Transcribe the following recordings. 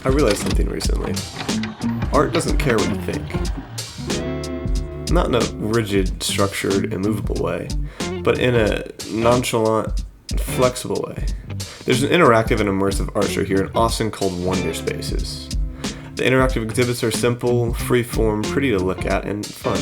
I realized something recently. Art doesn't care what you think. Not in a rigid, structured, immovable way, but in a nonchalant, flexible way. There's an interactive and immersive art show here in Austin called Wonder Spaces. The interactive exhibits are simple, free-form, pretty to look at, and fun.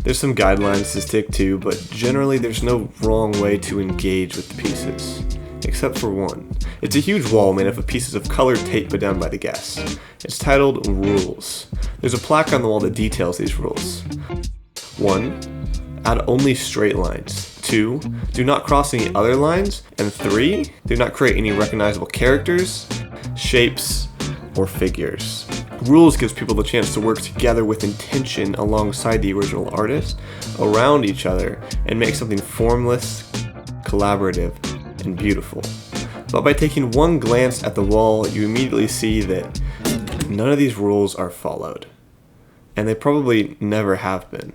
There's some guidelines to stick to, but generally there's no wrong way to engage with the pieces. Except for one. It's a huge wall made up of pieces of colored tape put down by the guests. It's titled Rules. There's a plaque on the wall that details these rules. 1. Add only straight lines. 2. Do not cross any other lines. And 3. Do not create any recognizable characters, shapes, or figures. Rules gives people the chance to work together with intention alongside the original artist, around each other, and make something formless, collaborative, and beautiful. But by taking one glance at the wall, you immediately see that none of these rules are followed. And they probably never have been.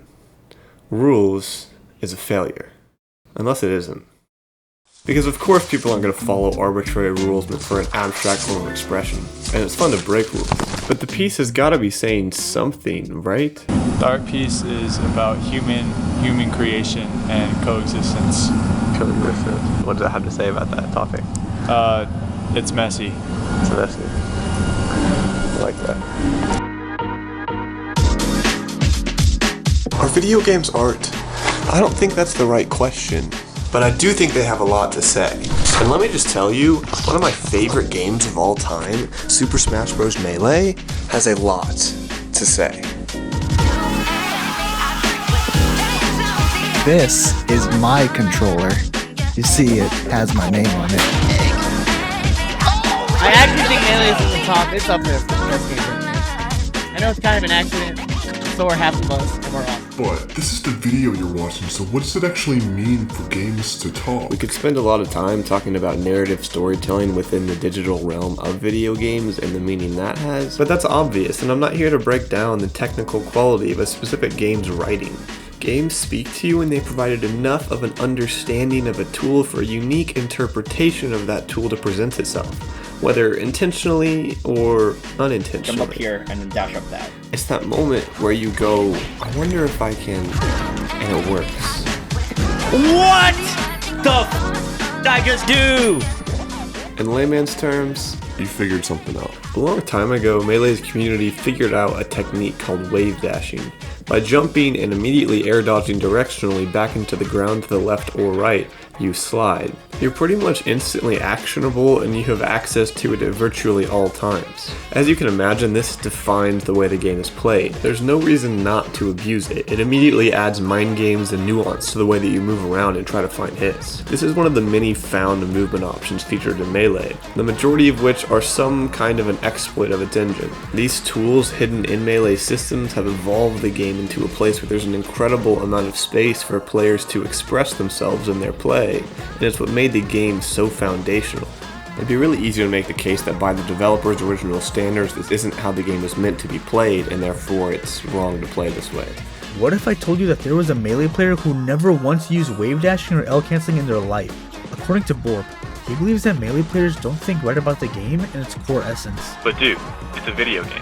Rules is a failure. Unless it isn't. Because of course people aren't going to follow arbitrary rules meant for an abstract form of expression. And it's fun to break rules. But the piece has got to be saying something, right? The art piece is about human creation and coexistence. Coexistence. What does it have to say about that topic? It's messy. It's messy. I like that. Are video games art? I don't think that's the right question. But I do think they have a lot to say. And let me just tell you, one of my favorite games of all time, Super Smash Bros. Melee, has a lot to say. This is my controller. You see, it has my name on it. I actually think Melee's in the top. It's up there for the best game. I know it's kind of an accident. So are half of us, and we're off. But this is the video you're watching, so what does it actually mean for games to talk? We could spend a lot of time talking about narrative storytelling within the digital realm of video games and the meaning that has, but that's obvious, and I'm not here to break down the technical quality of a specific game's writing. Games speak to you when they provided enough of an understanding of a tool for a unique interpretation of that tool to present itself, whether intentionally or unintentionally. Jump up here and then dash up that. It's that moment where you go, I wonder if I can, and it works. What the did I just do? In layman's terms, you figured something out. A long time ago, Melee's community figured out a technique called wave dashing. By jumping and immediately air dodging directionally back into the ground to the left or right, you slide. You're pretty much instantly actionable and you have access to it at virtually all times. As you can imagine, this defines the way the game is played. There's no reason not to abuse it. It immediately adds mind games and nuance to the way that you move around and try to find hits. This is one of the many found movement options featured in Melee, the majority of which are some kind of an exploit of its engine. These tools hidden in Melee systems have evolved the game into a place where there's an incredible amount of space for players to express themselves in their play, and it's what made the game so foundational. It'd be really easy to make the case that by the developer's original standards, this isn't how the game was meant to be played, and therefore it's wrong to play this way. What if I told you that there was a Melee player who never once used wave dashing or L canceling in their life? According to Borp, he believes that Melee players don't think right about the game and its core essence. But dude, it's a video game.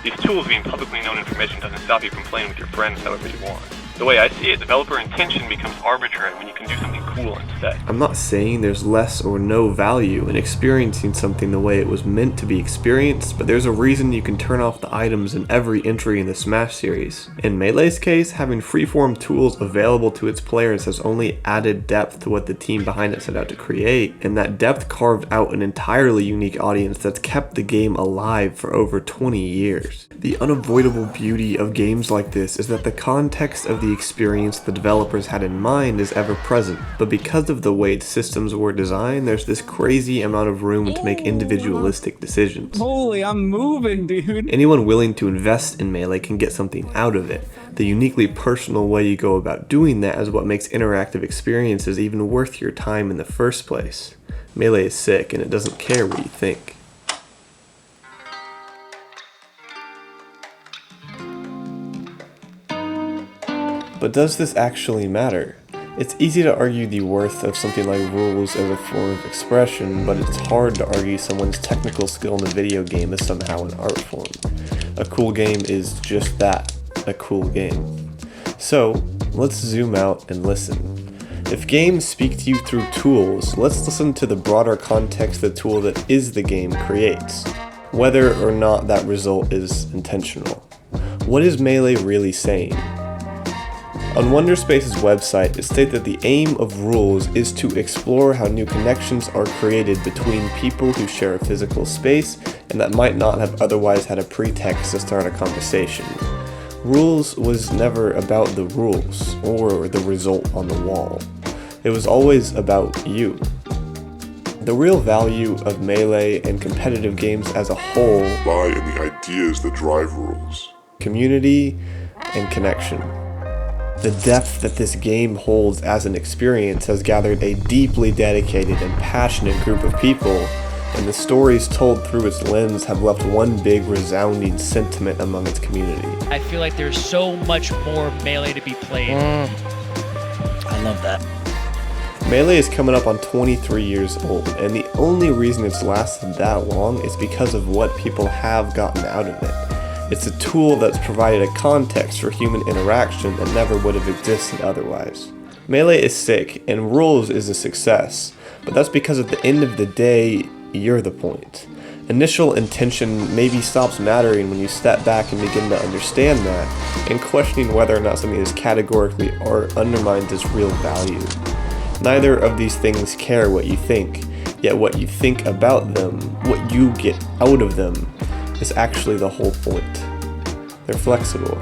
These tools being publicly known information doesn't stop you from playing with your friends however you want. The way I see it, developer intention becomes arbitrary when you can do something cool instead. I'm not saying there's less or no value in experiencing something the way it was meant to be experienced, but there's a reason you can turn off the items in every entry in the Smash series. In Melee's case, having freeform tools available to its players has only added depth to what the team behind it set out to create, and that depth carved out an entirely unique audience that's kept the game alive for over 20 years. The unavoidable beauty of games like this is that the context of the experience the developers had in mind is ever present, but because of the way the systems were designed, there's this crazy amount of room to make individualistic decisions. Holy, I'm moving, dude. Anyone willing to invest in Melee can get something out of it. The uniquely personal way you go about doing that is what makes interactive experiences even worth your time in the first place. Melee is sick and it doesn't care what you think. But does this actually matter? It's easy to argue the worth of something like rules as a form of expression, but it's hard to argue someone's technical skill in a video game is somehow an art form. A cool game is just that, a cool game. So, let's zoom out and listen. If games speak to you through tools, let's listen to the broader context the tool that is the game creates, whether or not that result is intentional. What is Melee really saying? On Wonderspace's website, it states that the aim of rules is to explore how new connections are created between people who share a physical space and that might not have otherwise had a pretext to start a conversation. Rules was never about the rules or the result on the wall. It was always about you. The real value of Melee and competitive games as a whole lie in the ideas that drive rules. Community and connection. The depth that this game holds as an experience has gathered a deeply dedicated and passionate group of people, and the stories told through its lens have left one big resounding sentiment among its community. I feel like there's so much more Melee to be played. I love that. Melee is coming up on 23 years old, and the only reason it's lasted that long is because of what people have gotten out of it. It's a tool that's provided a context for human interaction that never would have existed otherwise. Melee is sick, and Rules is a success, but that's because at the end of the day, you're the point. Initial intention maybe stops mattering when you step back and begin to understand that, and questioning whether or not something is categorically art undermines its real value. Neither of these things care what you think, yet what you think about them, what you get out of them, is actually the whole point. They're flexible.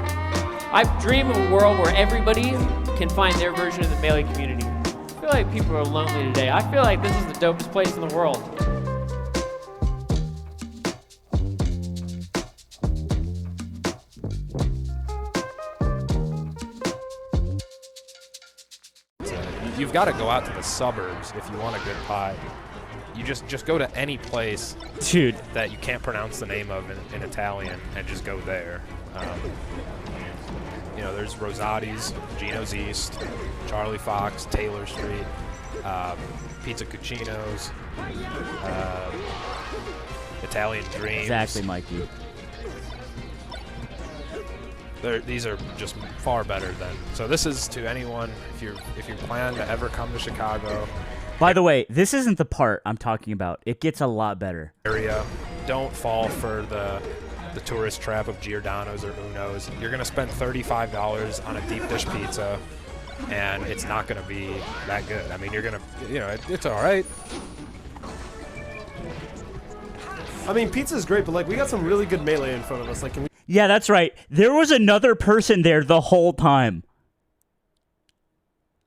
I dream of a world where everybody can find their version of the Melee community. I feel like people are lonely today. I feel like this is the dopest place in the world. You've got to go out to the suburbs if you want a good pie. You just go to any place, Dude, that you can't pronounce the name of in Italian and just go there. There's Rosati's, Gino's East, Charlie Fox, Taylor Street, Pizza Cucino's, Italian Dreams. Exactly, Mikey. These are just far better than. So this is to anyone if you plan to ever come to Chicago. By the way, this isn't the part I'm talking about. It gets a lot better. Area, don't fall for the tourist trap of Giordano's or Uno's. You're gonna spend $35 on a deep dish pizza, and it's not gonna be that good. I mean, you're gonna, it's all right. I mean, pizza's great, but we got some really good Melee in front of us. Can we? yeah, that's right. There was another person there the whole time.